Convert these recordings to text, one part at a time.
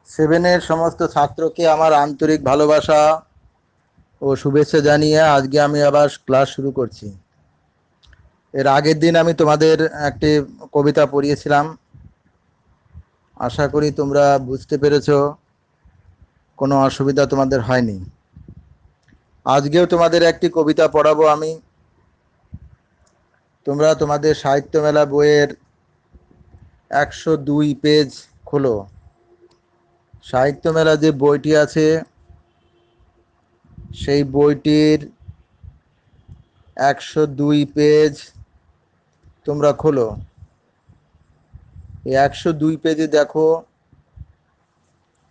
সেভেনের সমস্ত ছাত্রকে আমার আন্তরিক ভালোবাসা ও শুভেচ্ছা জানিয়ে আজকে আমি আবার ক্লাস শুরু করছি। এর আগের দিন আমি তোমাদের একটি কবিতা পড়িয়েছিলাম। আশা করি তোমরা বুঝতে পেরেছো, কোনো অসুবিধা তোমাদের হয়নি। আজকেও তোমাদের একটি কবিতা পড়াবো আমি। তোমরা তোমাদের সাহিত্য মেলা বইয়ের 102 পেজ খোলো। সাহিত্য মেলা যে বইটি আছে সেই বইটির 102 পেজ তোমরা খোলো। এই 102 পেজে দেখো,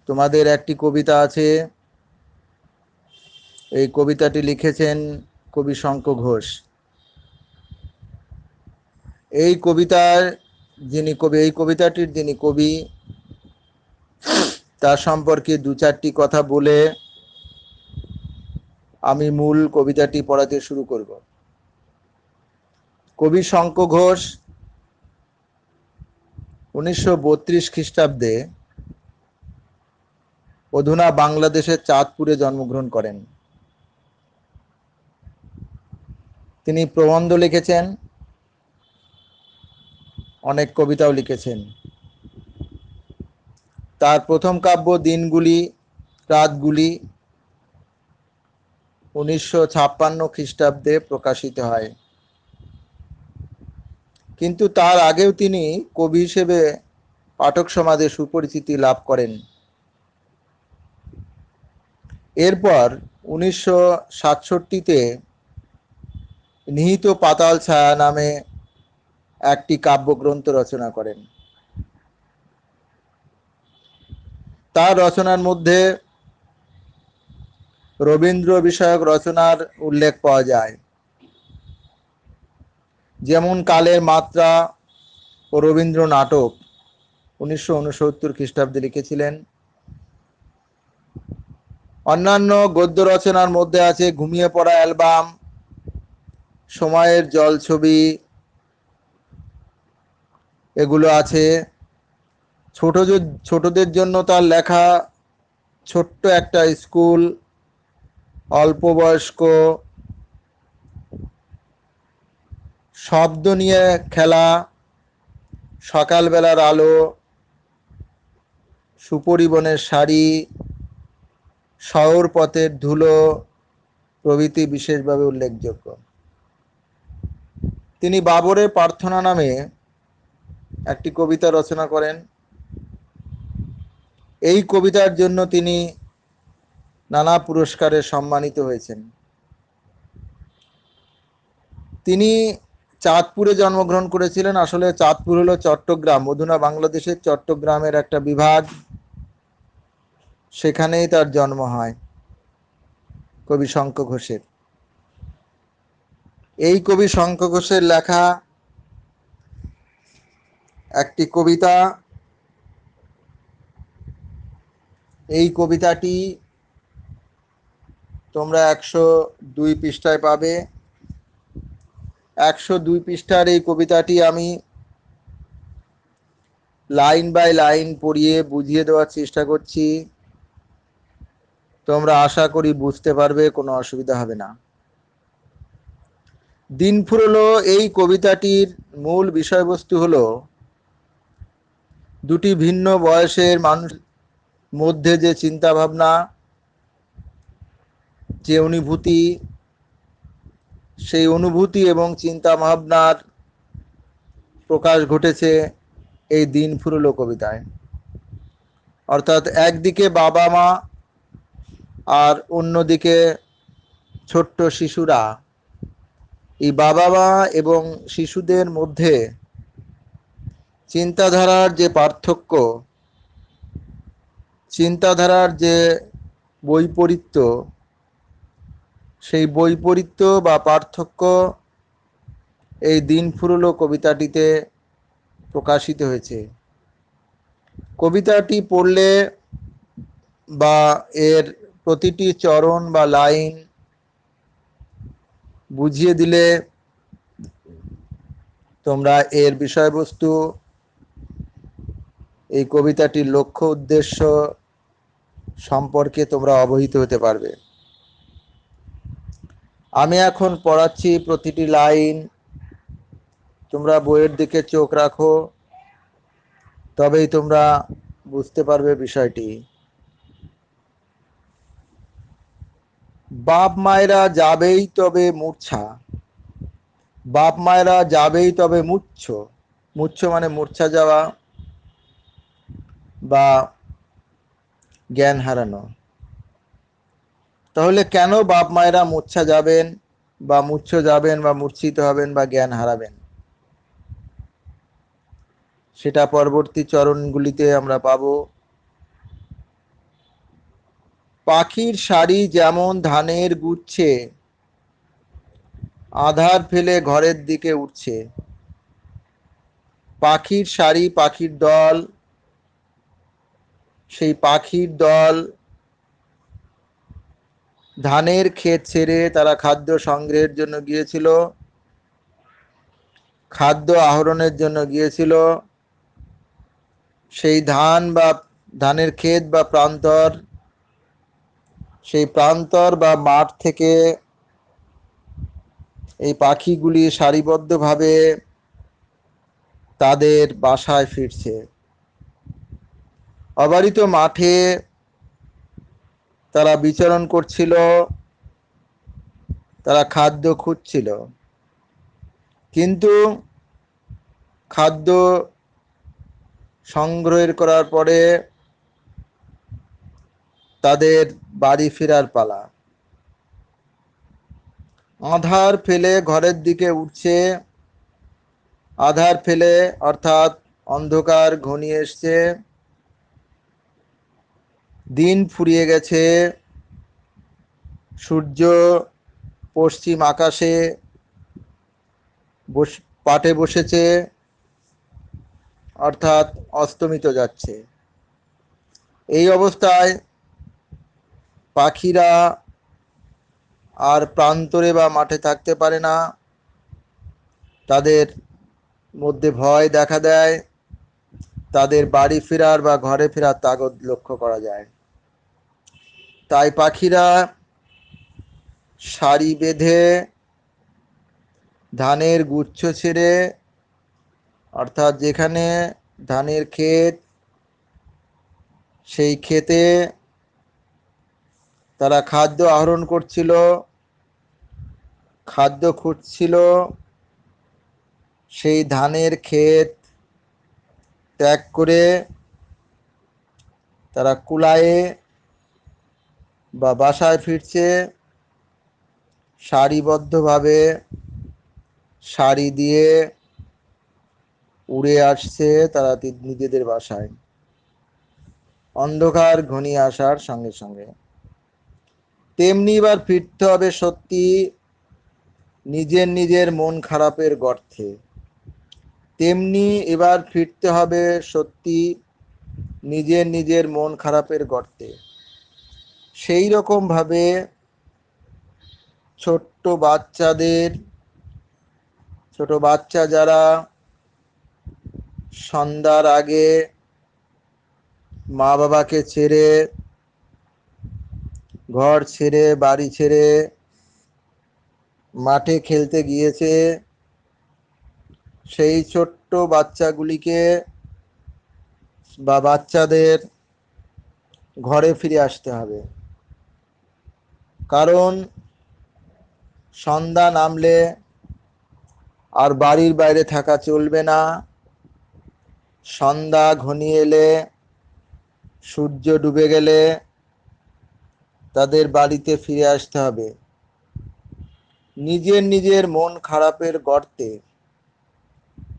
তোমাদের একটি কবিতা আছে। এই কবিতাটি লিখেছেন কবি শঙ্খ ঘোষ। এই কবিতাটির যিনি কবি, তার সম্পর্কে দু চারটি কথা বলে আমি মূল কবিতাটি পড়াতে শুরু করব। কবি শঙ্খ ঘোষ 1932 খ্রিস্টাব্দে অধুনা বাংলাদেশের চাঁদপুরে জন্মগ্রহণ করেন। তিনি প্রবন্ধ লিখেছেন, অনেক কবিতাও লিখেছেন। তার প্রথম কাব্য দিনগুলি রাতগুলি 1956 খ্রিস্টাব্দে প্রকাশিত হয়। কিন্তু তার আগেও তিনি কবি হিসেবে পাঠক সমাজে সুপরিচিতি লাভ করেন। এরপর 1967-তে নিহিত পাতাল ছায়া নামে একটি কাব্যগ্রন্থ রচনা করেন। তার রচনার মধ্যে রবীন্দ্র বিষয়ক রচনার উল্লেখ পাওয়া যায়, যেমন কালের মাত্রা ও রবীন্দ্র নাটক 1969 খ্রিস্টাব্দে লিখেছিলেন। অন্যান্য গদ্য রচনার মধ্যে আছে ঘুমিয়ে পড়া অ্যালবাম, সময়ের জলছবি, এগুলো আছে। ছোটদের জন্য তার লেখা ছোট্ট একটা স্কুল, অল্প বয়স্ক, শব্দ নিয়ে খেলা, সকালবেলার আলো, সুপরিবনের শাড়ি, শহর পথের ধুলো প্রভৃতি বিশেষভাবে উল্লেখযোগ্য। তিনি বাবরের প্রার্থনা নামে একটি কবিতা রচনা করেন। এই কবিতার জন্য তিনি নানা পুরস্কারে সম্মানিত হয়েছেন। তিনি চাঁদপুরে জন্মগ্রহণ করেছিলেন। আসলে চাঁদপুর হলো চট্টগ্রাম, অধুনা বাংলাদেশের চট্টগ্রামের একটা বিভাগ, সেখানেই তার জন্ম হয় কবি শঙ্খ ঘোষের। এই কবি শঙ্খ ঘোষের লেখা একটি কবিতা, এই কবিতাটি তোমরা 102 পৃষ্ঠায় পাবে। 102 পৃষ্ঠার এই কবিতাটি আমি লাইন বাই লাইন পড়িয়ে বুঝিয়ে দেওয়ার চেষ্টা করছি। তোমরা আশা করি বুঝতে পারবে, কোনো অসুবিধা হবে না। দিন ফুরলো এই কবিতাটির মূল বিষয়বস্তু হলো দুটি ভিন্ন বয়সের মানুষ মধ্যে যে চিন্তা ভাবনা, যে অনুভূতি, সেই অনুভূতি এবং চিন্তা ভাবনার প্রকাশ ঘটেছে এই দিন ফুরলো কবিতায়। অর্থাৎ একদিকে বাবা মা আর অন্যদিকে ছোট্ট শিশুরা, এই বাবা মা এবং শিশুদের মধ্যে চিন্তাধারার যে পার্থক্য, চিন্তাধারার যে বৈপরীত্য, সেই বৈপরীত্য বা পার্থক্য এই দিন ফুরলো কবিতাটিতে প্রকাশিত হয়েছে। কবিতাটি পড়লে বা এর প্রতিটি চরণ বা লাইন বুঝিয়ে দিলে তোমরা এর বিষয়বস্তু, এই কবিতাটির লক্ষ্য উদ্দেশ্য সম্পর্কে তোমরা অবহিত হতে পারবে। আমি এখন পড়াচ্ছি প্রতিটি লাইন, তোমরা বইয়ের দিকে চোখ রাখো, তবেই তোমরা বুঝতে পারবে বিষয়টি। বাপ মায়েরা যাবেই তবে মূর্ছা, বাপ মায়েরা যাবেই তবে মুচ্ছ, মুচ্ছ মানে মূর্ছা যাওয়া বা জ্ঞান হারানো। তাহলে কেন বাপ মায়েরা মূর্ছা যাবেন বা মূর্ছ যাবেন বা মূর্ছিত হবেন বা জ্ঞান হারাবেন, সেটা পরবর্তী চরণগুলিতে আমরা পাব। পাখির শাড়ি যেমন ধানের গুচ্ছে আধার ফেলে ঘরের দিকে উঠছে। পাখির শাড়ি, পাখির দল, সেই পাখির দল ধানের ক্ষেত ছেড়ে তারা খাদ্য সংগ্রহের জন্য গিয়েছিল, খাদ্য আহরণের জন্য গিয়েছিল। সেই ধান বা ধানের ক্ষেত বা প্রান্তর, সেই প্রান্তর বা মাঠ থেকে এই পাখিগুলি সারিবদ্ধভাবে তাদের বাসায় ফিরছে। অবারিত মাঠে তারা বিচরণ করছিল, তারা খাদ্য খুঁজছিল, কিন্তু খাদ্য সংগ্রহ করার পরে তাদের বাড়ি ফেরার পালা। আধার ফেলে ঘরের দিকে উঠছে, আধার ফেলে অর্থাৎ অন্ধকার ঘনিয়ে এসছে, দিন ফুরিয়ে গেছে, সূর্য পশ্চিম আকাশে পাটে বসেছে, অর্থাৎ অস্তমিত যাচ্ছে। এই অবস্থায় পাখিরা আর প্রান্তরে বা মাঠে থাকতে পারে না, তাদের মধ্যে ভয় দেখা দেয়, তাদের বাড়ি ফেরার বা ঘরে ফেরার তাগদ লক্ষ্য করা যায়। তাই পাখিরা সারি বেঁধে ধানের গুচ্ছ ছেড়ে, অর্থাৎ যেখানে ধানের ক্ষেত, সেই ক্ষেতে তারা খাদ্য আহরণ করছিল, খাদ্য খুঁজছিল, সেই ধানের ক্ষেত ত্যাগ করে তারা কুলায়ে বা বাসায় ফিরছে, সারিবদ্ধভাবে সারি দিয়ে উড়ে আসছে তারা নিজেদের বাসায়, অন্ধকার ঘনিয়ে আসার সঙ্গে সঙ্গে। তেমনি এবার ফিরতে হবে সত্যি নিজের নিজের মন খারাপের গর্তে, তেমনি এবার ফিরতে হবে সত্যি নিজের নিজের মন খারাপের গর্তে। সেই রকম ভাবে ছোট্ট বাচ্চা যারা সন্ধ্যার আগে মা বাবাকে ছেড়ে, ঘর ছেড়ে, বাড়ি ছেড়ে মাঠে খেলতে গিয়েছে, সেই ছোট্ট বাচ্চাগুলিকে বা বাচ্চাদের ঘরে ফিরে আসতে হবে। কারণ সন্ধ্যা নামলে আর বাড়ির বাইরে থাকা চলবে না, সন্ধ্যা ঘনিয়ে এলে, সূর্য ডুবে গেলে তাদের বাড়িতে ফিরে আসতে হবে। নিজের নিজের মন খারাপের গর্তে,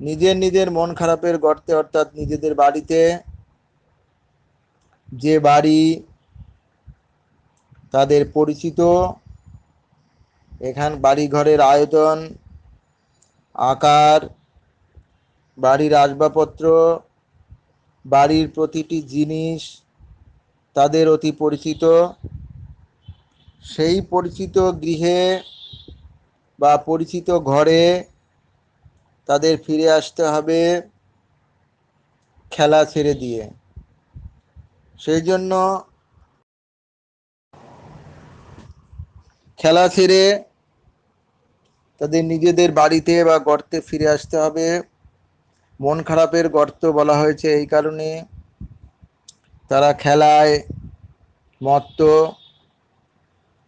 নিজের নিজের মন খারাপের গর্তে, অর্থাৎ নিজেদের বাড়িতে, যে বাড়ি তাদের পরিচিত, এখান বাড়ি ঘরের আয়তন, আকার, বাড়ির আসবাবপত্র, বাড়ির প্রতিটি জিনিস তাদের অতি পরিচিত। সেই পরিচিত গৃহে বা পরিচিত ঘরে তাদের ফিরে আসতে হবে খেলা ছেড়ে দিয়ে। সেই জন্য খেলা ছেড়ে তাদের নিজেদের বাড়িতে বা গর্তে ফিরে আসতে হবে। মন খারাপের গর্ত বলা হয়েছে এই কারণে, তারা খেলায় মত্ত,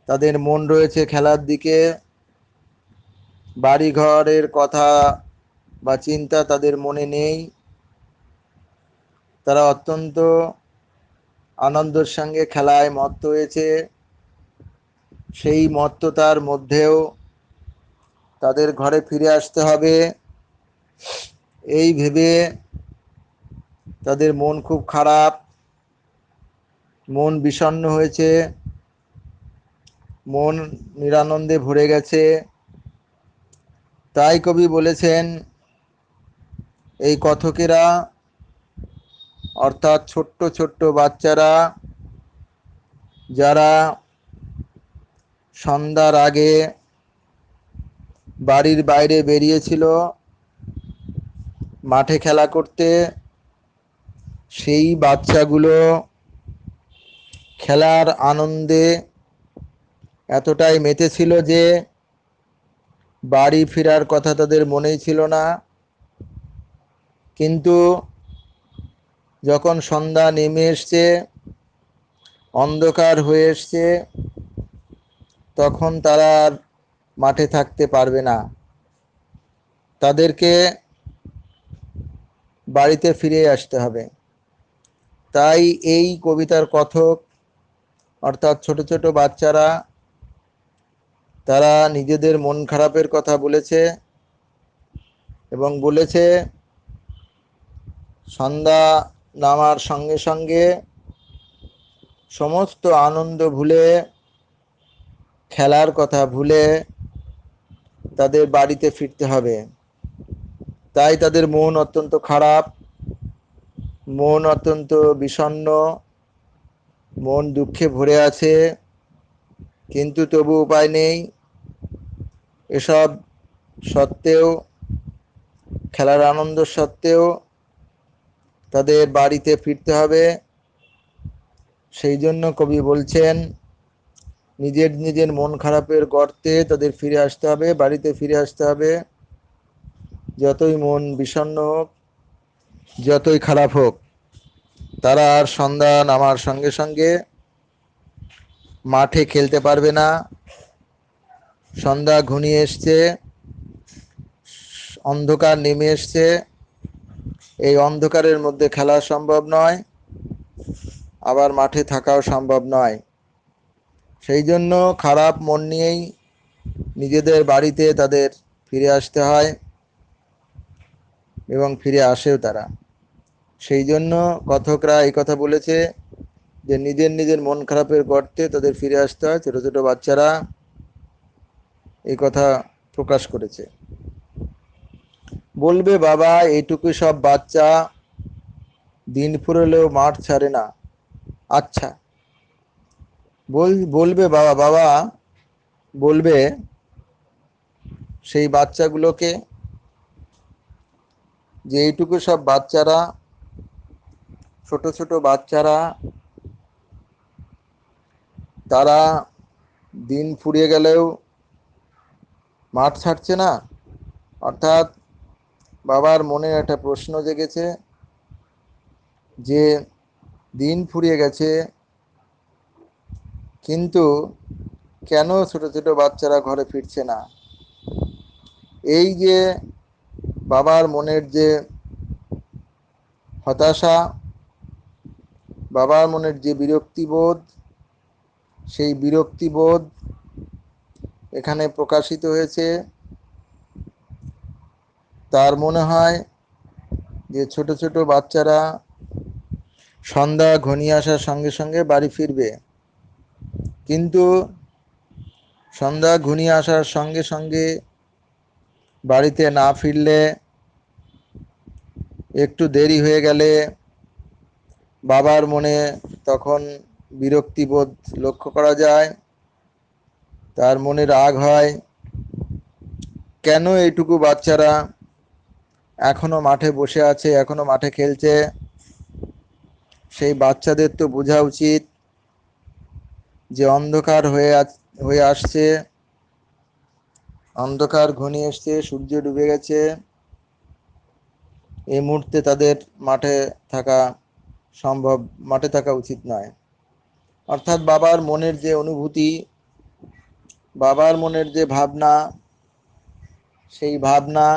তাদের মন রয়েছে খেলার দিকে, বাড়ি ঘরের কথা বা চিন্তা তাদের মনে নেই। তারা অত্যন্ত আনন্দের সঙ্গে খেলায় মত্ত হয়েছে। সেই মত্ততার মধ্যেও তাদের ঘরে ফিরে আসতে হবে এই ভেবে তাদের মন খুব খারাপ, মন বিষণ্ণ হয়েছে, মন নিরানন্দে ভরে গেছে। তাই কবি বলেছেন, এই কথকেরা অর্থাৎ ছোট্ট ছোট্ট বাচ্চারা যারা সন্ধ্যার আগে বাড়ির বাইরে বেরিয়েছিল মাঠে খেলা করতে, সেই বাচ্চাগুলো খেলার আনন্দে এতটাই মেতেছিল যে বাড়ি ফেরার কথা তাদের মনেই ছিল না। কিন্তু যখন সন্ধ্যা নেমে এসছে, অন্ধকার হয়ে এসছে, তখন তারা আর মাঠে থাকতে পারবে না, তাদেরকে বাড়িতে ফিরে আসতে হবে। তাই এই কবিতার কথক অর্থাৎ ছোট ছোট বাচ্চারা তারা নিজেদের মন খারাপের কথা বলেছে এবং বলেছে সন্ধ্যা নামার সঙ্গে সঙ্গে সমস্ত আনন্দ ভুলে, খেলার কথা ভুলে তাদের বাড়িতে ফিরতে হবে। তাই তাদের মন অত্যন্ত খারাপ, মন অত্যন্ত বিষণ্ণ, মন দুঃখে ভরে আছে, কিন্তু তবু উপায় নেই। এসব সত্ত্বেও, খেলার আনন্দ সত্ত্বেও তাদের বাড়িতে ফিরতে হবে। সেই জন্য কবি বলছেন, নিজের নিজের মন খারাপের গর্তে তাদের ফিরে আসতে হবে, বাড়িতে ফিরে আসতে হবে। যতই মন বিষণ্ণ হোক, যতই খারাপ হোক, তারা আর সন্ধ্যা নামার সঙ্গে সঙ্গে মাঠে খেলতে পারবে না। সন্ধ্যা ঘনিয়ে এসছে, অন্ধকার নেমে এসছে, এই অন্ধকারের মধ্যে খেলা সম্ভব নয়, আবার মাঠে থাকাও সম্ভব নয়। সেই জন্য খারাপ মন নিয়েই নিজেদের বাড়িতে তাদের ফিরে আসতে হয় এবং ফিরে আসেও তারা। সেই জন্য কথকরা এই কথা বলেছে যে নিজের নিজের মন খারাপের গর্তে তাদের ফিরে আসতে হয়। ছোট ছোট বাচ্চারা এই কথা প্রকাশ করেছে। বলবে বাবা, এইটুকু সব বাচ্চা দিন ফুরলেও মাঠ ছাড়ে না। আচ্ছা, বলবে বাবা, বাবা বলবে সেই বাচ্চাগুলোকে যে এইটুকু সব বাচ্চারা, ছোট ছোট বাচ্চারা, তারা দিন ফুরিয়ে গেলেও মাঠ ছাড়ছে না। অর্থাৎ বাবার মনে একটা প্রশ্ন জেগেছে যে দিন ফুরিয়ে গেছে, কিন্তু কেন ছোট ছোট বাচ্চারা ঘরে ফিরছে না। এই যে বাবার মনের যে হতাশা, বাবার মনের যে বিরক্তিবোধ, সেই বিরক্তিবোধ এখানে প্রকাশিত হয়েছে। তার মনে হয় যে ছোট ছোট বাচ্চারা সন্ধ্যা ঘনিয়ে আসার সঙ্গে সঙ্গে বাড়ি ফিরবে, কিন্তু সন্ধ্যা ঘনিয়ে আসার সঙ্গে সঙ্গে বাড়িতে না ফিরলে, একটু দেরি হয়ে গেলে বাবার মনে তখন বিরক্তিবোধ লক্ষ্য করা যায়। তার মনে রাগ হয়, কেন এইটুকু বাচ্চারা এখনো মাঠে বসে আছে, এখনো মাঠে খেলছে। সেই বাচ্চাদের তো বোঝা উচিত যে অন্ধকার হয়ে হয়ে আসছে, অন্ধকার ঘনিয়ে এসছে, সূর্য ডুবে গেছে। এই মুহূর্তে তাদের মাঠে থাকা সম্ভব, মাঠে থাকা উচিত নয়। অর্থাৎ বাবার মনের যে অনুভূতি, বাবার মনের যে ভাবনা, সেই ভাবনা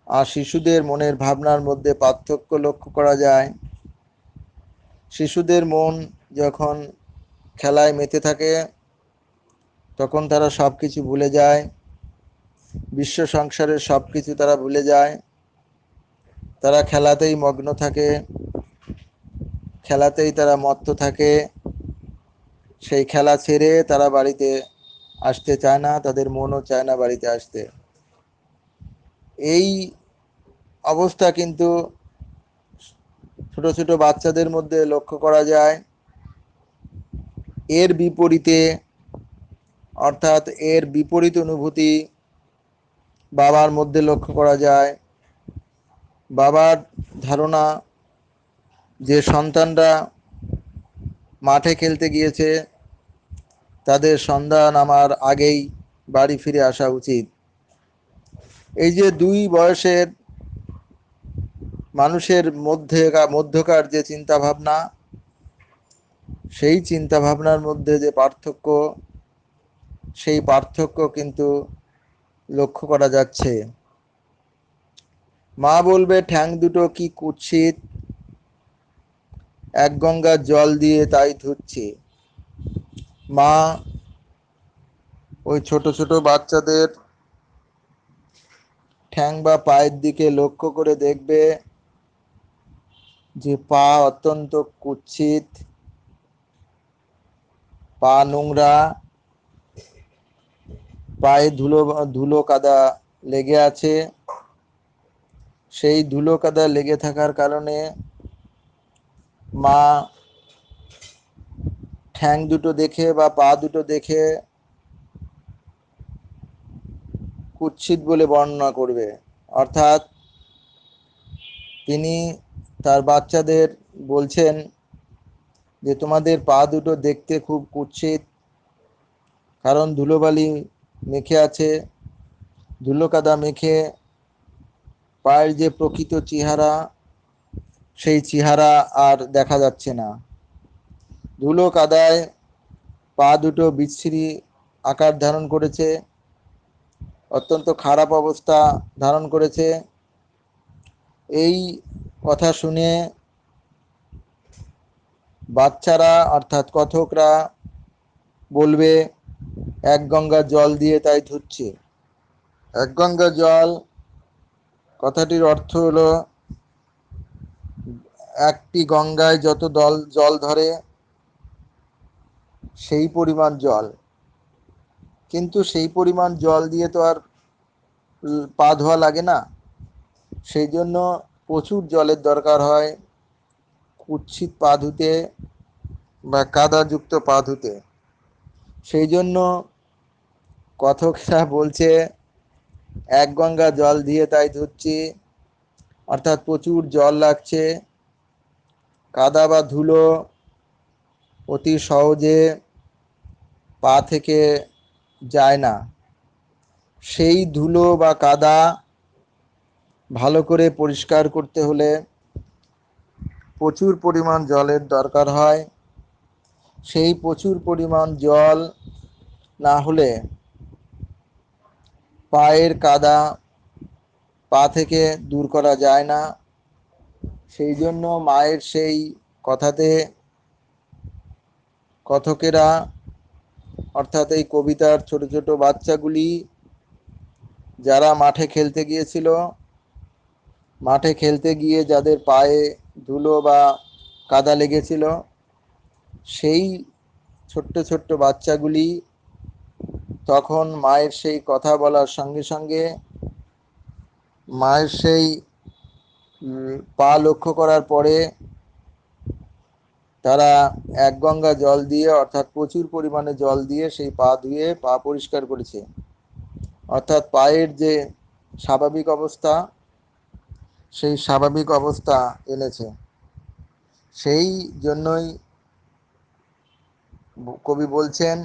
আর শিশুদের মনের ভাবনার মধ্যে পার্থক্য লক্ষ্য করা যায়। শিশুদের মন যখন খেলায় মেতে থাকে তখন তারা সব কিছু ভুলে যায়, বিশ্ব সংসারের সব কিছু তারা ভুলে যায়। তারা খেলাতেই মগ্ন থাকে, খেলাতেই তারা মত্ত থাকে। সেই খেলা ছেড়ে তারা বাড়িতে আসতে চায় না, তাদের মনও চায় না বাড়িতে আসতে। এই অবস্থা কিন্তু ছোট ছোট বাচ্চাদের মধ্যে লক্ষ্য করা যায়। এর বিপরীতে, অর্থাৎ এর বিপরীত অনুভূতি বাবার মধ্যে লক্ষ্য করা যায়। বাবার ধারণা যে সন্তানরা মাঠে খেলতে গিয়েছে, তাদের সন্ধ্যা নামার আগেই বাড়ি ফিরে আসা উচিত। এই যে দুই বয়সের মানুষের মধ্যকার যে চিন্তা ভাবনা, সেই চিন্তা ভাবনার মধ্যে যে পার্থক্য, সেই পার্থক্য কিন্তু লক্ষ্য করা যাচ্ছে। মা বলবে, ঠ্যাং দুটো কি কুৎসিত, এক গঙ্গার জল দিয়ে তাই ধুচ্ছি। মা ওই ছোট ছোট বাচ্চাদের ঠ্যাং বা পায়ের দিকে লক্ষ্য করে দেখবে যে পা অত্যন্ত কুৎসিত, পা নোংরা, পায়ে ধুলো ধুলো কাদা লেগে আছে। সেই ধুলো কাদা লেগে থাকার কারণে মা ঠ্যাং দুটো দেখে বা পা দুটো দেখে কুৎসিত বলে বর্ণনা করবে। অর্থাৎ তিনি তার বাচ্চাদের বলছেন যে তোমাদের পা দুটো দেখতে খুব কুৎসিত, কারণ ধুলোবালি মেখে আছে। ধুলো কাদা মেখে পায়ের যে প্রকৃত চেহারা, সেই চেহারা আর দেখা যাচ্ছে না। ধুলো কাদায় পা দুটো বিচ্ছিরি আকার ধারণ করেছে, অত্যন্ত খারাপ অবস্থা ধারণ করেছে। এই কথা শুনে বাচ্চারা অর্থাৎ কথকরা বলবে, এক গঙ্গা জল দিয়ে তাই ধুচ্ছি। এক গঙ্গা জল কথাটির অর্থ হলো একটি গঙ্গায় যত জল ধরে সেই পরিমাণ জল, কিন্তু সেই পরিমাণ জল দিয়ে তো আর পা ধোয়া লাগে না। সেই জন্য প্রচুর জলের দরকার হয় কুৎসিত পা ধুতে বা কাদাযুক্ত পা ধুতে। সেই জন্য কথকরা বলছে, এক গঙ্গা জল দিয়ে তাই ধুচ্ছি, অর্থাৎ প্রচুর জল লাগছে। কাদা বা ধুলো অতি সহজে পা থেকে যায় না। সেই ধুলো বা কাদা ভালো করে পরিষ্কার করতে হলে প্রচুর পরিমাণ জলের দরকার হয়। সেই প্রচুর পরিমাণ জল না হলে পায়ের কাদা পা থেকে দূর করা যায় না। সেই জন্য মায়ের সেই কথাতে কথকেরা, অর্থাৎ এই কবিতার ছোট ছোট বাচ্চাগুলি যারা মাঠে খেলতে গিয়েছিল, মাঠে খেলতে গিয়ে যাদের পায়ে ধুলো বা কাদা লেগেছিল, সেই ছোট্ট ছোট্ট বাচ্চাগুলি তখন মায়ের সেই কথা বলার সঙ্গে সঙ্গে, মায়ের সেই পা লক্ষ্য করার পরে তারা এক গঙ্গা জল দিয়ে, অর্থাৎ প্রচুর পরিমাণে জল দিয়ে সেই পা ধুয়ে পা পরিষ্কার করেছে। অর্থাৎ পায়ের যে স্বাভাবিক অবস্থা, সেই স্বাভাবিক অবস্থা এনেছে। সেই জন্যই কবি বলছেন,